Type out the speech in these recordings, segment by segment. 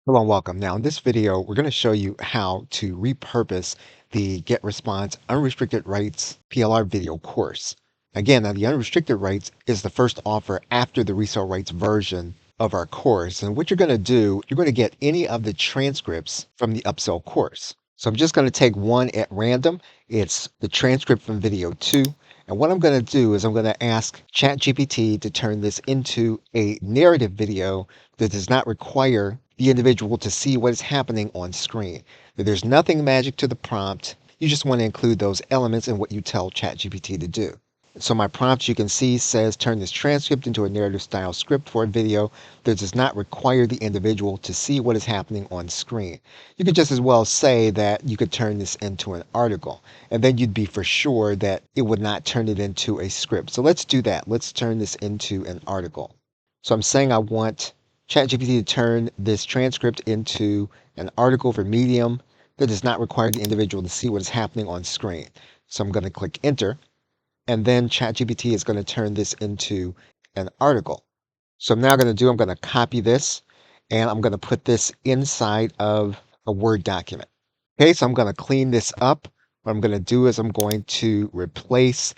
Hello and welcome. Now, in this video, we're going to show you how to repurpose the Getresponse Unrestricted Rights PLR video course. Again, now the unrestricted rights is the first offer after the resale rights version of our course. And what you're going to do, you're going to get any of the transcripts from the upsell course. So I'm just going to take one at random. It's the transcript from video 2. And what I'm going to do is I'm going to ask ChatGPT to turn this into a narrative video that does not require the individual to see what is happening on screen. There's nothing magic to the prompt. You just want to include those elements in what you tell ChatGPT to do. So my prompt, you can see, says turn this transcript into a narrative style script for a video that does not require the individual to see what is happening on screen. You could just as well say that you could turn this into an article, and then you'd be for sure that it would not turn it into a script. So let's do that. Let's turn this into an article. So I'm saying I want ChatGPT to turn this transcript into an article for Medium that does not require the individual to see what is happening on screen. So I'm going to click enter, and then ChatGPT is going to turn this into an article. So I'm going to copy this, and I'm going to put this inside of a Word document. Okay, so I'm going to clean this up. What I'm going to do is I'm going to replace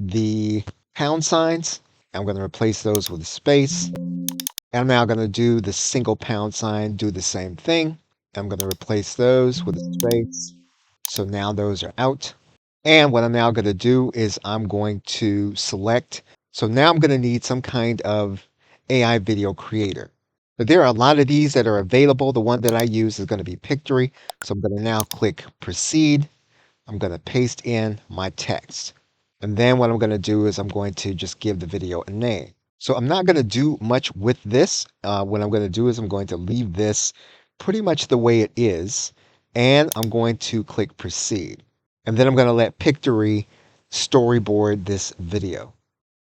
the pound signs. I'm going to replace those with a space. And I'm now going to do the single pound sign, do the same thing. I'm going to replace those with a space. So now those are out. And what I'm now going to do is I'm going to select. So now I'm going to need some kind of AI video creator. But there are a lot of these that are available. The one that I use is going to be Pictory. So I'm going to now click proceed. I'm going to paste in my text. And then what I'm going to do is I'm going to just give the video a name. So I'm not going to do much with this. What I'm going to do is I'm going to leave this pretty much the way it is. And I'm going to click proceed. And then I'm going to let Pictory storyboard this video.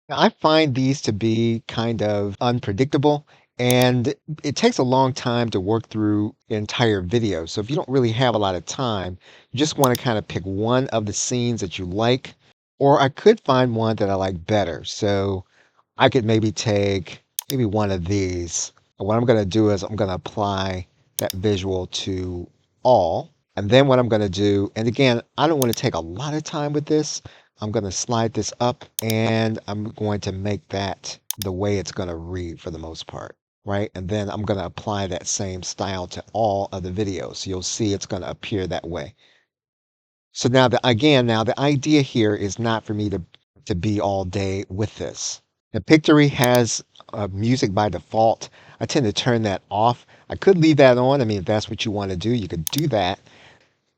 Now, I find these to be kind of unpredictable, and it takes a long time to work through an entire video. So if you don't really have a lot of time, you just want to kind of pick one of the scenes that you like, or I could find one that I like better. So I could maybe take one of these. And what I'm going to do is I'm going to apply that visual to all. And then what I'm going to do, and again, I don't want to take a lot of time with this. I'm going to slide this up, and I'm going to make that the way it's going to read for the most part, right? And then I'm going to apply that same style to all of the videos. You'll see it's going to appear that way. So now the idea here is not for me to be all day with this. The Pictory has music by default. I tend to turn that off. I could leave that on. I mean, if that's what you want to do, you could do that.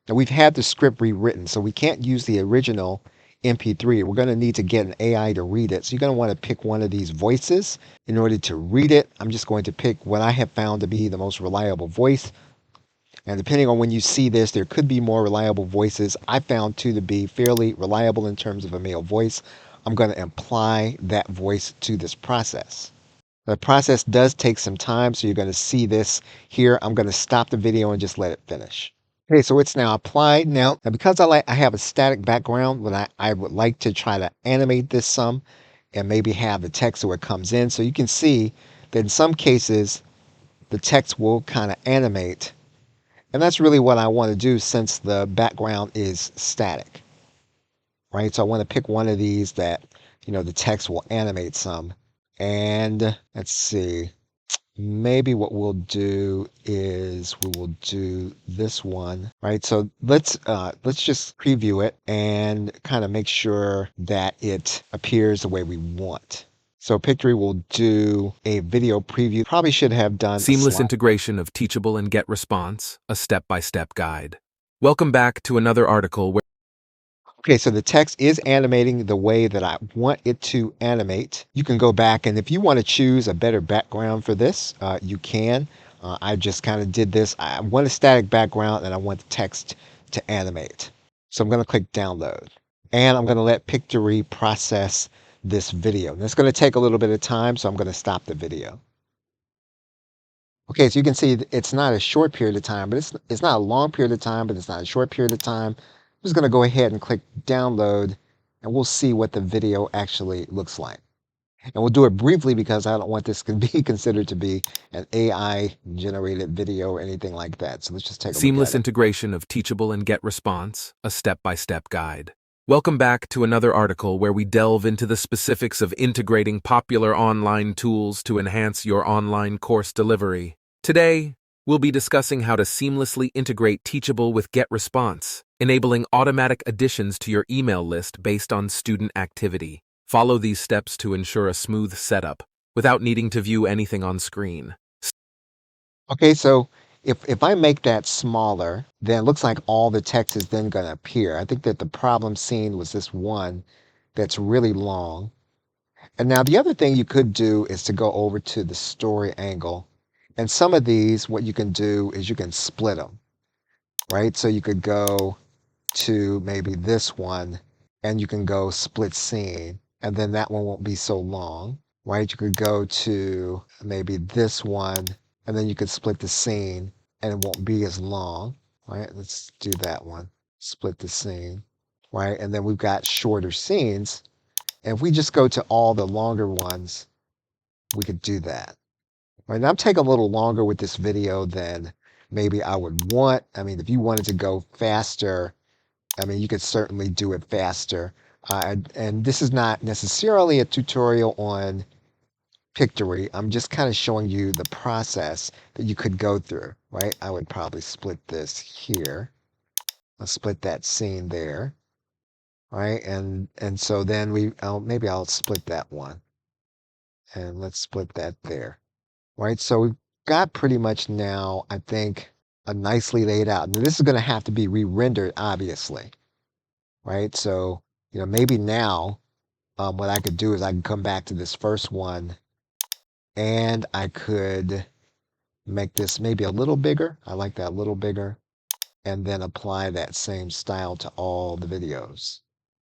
Now we've had the script rewritten, so we can't use the original MP3. We're going to need to get an AI to read it. So you're going to want to pick one of these voices in order to read it. I'm just going to pick what I have found to be the most reliable voice. And depending on when you see this, there could be more reliable voices. I found two to be fairly reliable in terms of a male voice. I'm going to apply that voice to this process. The process does take some time, so you're going to see this here. I'm going to stop the video and just let it finish. Okay, so it's now applied. Now because I have a static background, but I would like to try to animate this some and maybe have the text so it comes in. So you can see that in some cases, the text will kind of animate. And that's really what I want to do since the background is static, right? So I want to pick one of these that, the text will animate some. And let's see, maybe what we'll do is we will do this one, right? So let's just preview it and kind of make sure that it appears the way we want. So Pictory will do a video preview. Probably should have done Seamless integration of Teachable and Getresponse, a step-by-step guide. Welcome back to another article where... Okay, so the text is animating the way that I want it to animate. You can go back, and if you want to choose a better background for this, you can. I just kind of did this. I want a static background, and I want the text to animate. So I'm going to click download, and I'm going to let Pictory process this video. And it's going to take a little bit of time, so I'm going to stop the video. Okay, so you can see it's not a short period of time, but it's not a long period of time, but it's not a short period of time. I'm just going to go ahead and click download, and we'll see what the video actually looks like. And we'll do it briefly because I don't want this to be considered to be an AI generated video or anything like that. So let's just take a look at Seamless it. integration of Teachable and Getresponse, a step-by-step guide. Welcome back to another article where we delve into the specifics of integrating popular online tools to enhance your online course delivery. Today, we'll be discussing how to seamlessly integrate Teachable with Getresponse, enabling automatic additions to your email list based on student activity. Follow these steps to ensure a smooth setup without needing to view anything on screen. Okay, so if I make that smaller, then it looks like all the text is then going to appear. I think that the problem seen was this one that's really long. And now the other thing you could do is to go over to the story angle. And some of these, what you can do is you can split them, right? So you could go to maybe this one and you can go split scene, and then that one won't be so long, right? You could go to maybe this one and then you could split the scene and it won't be as long, right? Let's do that one, split the scene, right? And then we've got shorter scenes. And if we just go to all the longer ones, we could do that. Right, now I'm taking a little longer with this video than maybe I would want. I mean, if you wanted to go faster, I mean, you could certainly do it faster. And this is not necessarily a tutorial on Pictory. I'm just kind of showing you the process that you could go through, right? I would probably split this here. I'll split that scene there, right? And so then maybe I'll split that one, and let's split that there, right? So we've got pretty much now, I think, a nicely laid out. Now this is going to have to be re-rendered, obviously, right? So, maybe now what I could do is I can come back to this first one and I could make this maybe a little bigger. I like that a little bigger, and then apply that same style to all the videos.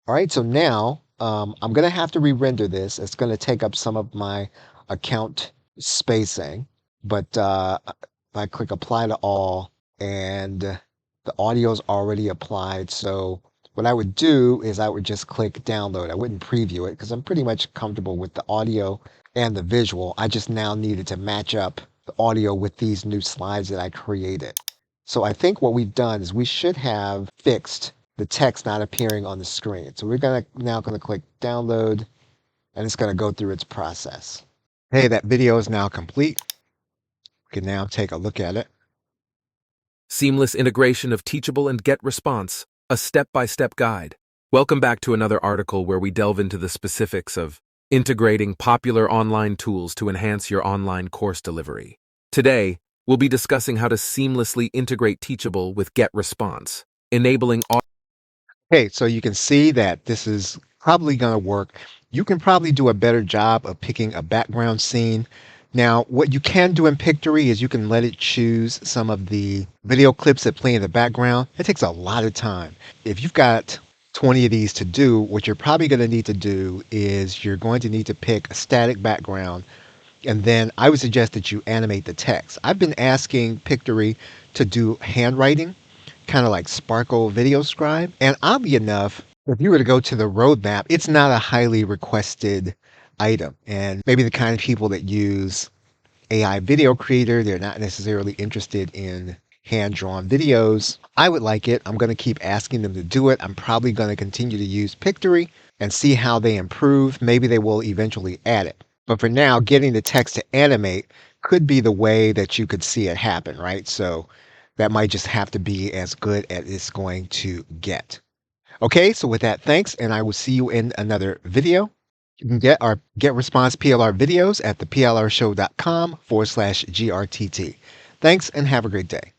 All right, so now I'm going to have to re-render this. It's going to take up some of my account spacing, but if I click apply to all and the audio is already applied, so what I would do is I would just click download. I wouldn't preview it because I'm pretty much comfortable with the audio and the visual. I just now needed to match up the audio with these new slides that I created. So I think what we've done is we should have fixed the text not appearing on the screen. So we're now going to click download, and it's going to go through its process. Hey, that video is now complete. We can now take a look at it. Seamless integration of Teachable and Getresponse, a step-by-step guide. Welcome back to another article where we delve into the specifics of integrating popular online tools to enhance your online course delivery. Today, we'll be discussing how to seamlessly integrate Teachable with Getresponse, enabling Okay, so you can see that this is probably going to work. You can probably do a better job of picking a background scene. Now, what you can do in Pictory is you can let it choose some of the video clips that play in the background. It takes a lot of time. If you've got 20 of these to do, what you're probably going to need to do is you're going to need to pick a static background, and then I would suggest that you animate the text. I've been asking Pictory to do handwriting, kind of like Sparkle Video Scribe. And oddly enough, if you were to go to the roadmap, it's not a highly requested item. And maybe the kind of people that use AI Video Creator, they're not necessarily interested in hand-drawn videos. I would like it. I'm going to keep asking them to do it. I'm probably going to continue to use Pictory and see how they improve. Maybe they will eventually add it. But for now, getting the text to animate could be the way that you could see it happen, right? So that might just have to be as good as it's going to get. Okay, so with that, thanks, and I will see you in another video. You can get our Getresponse PLR videos at theplrshow.com/GRTT. Thanks, and have a great day.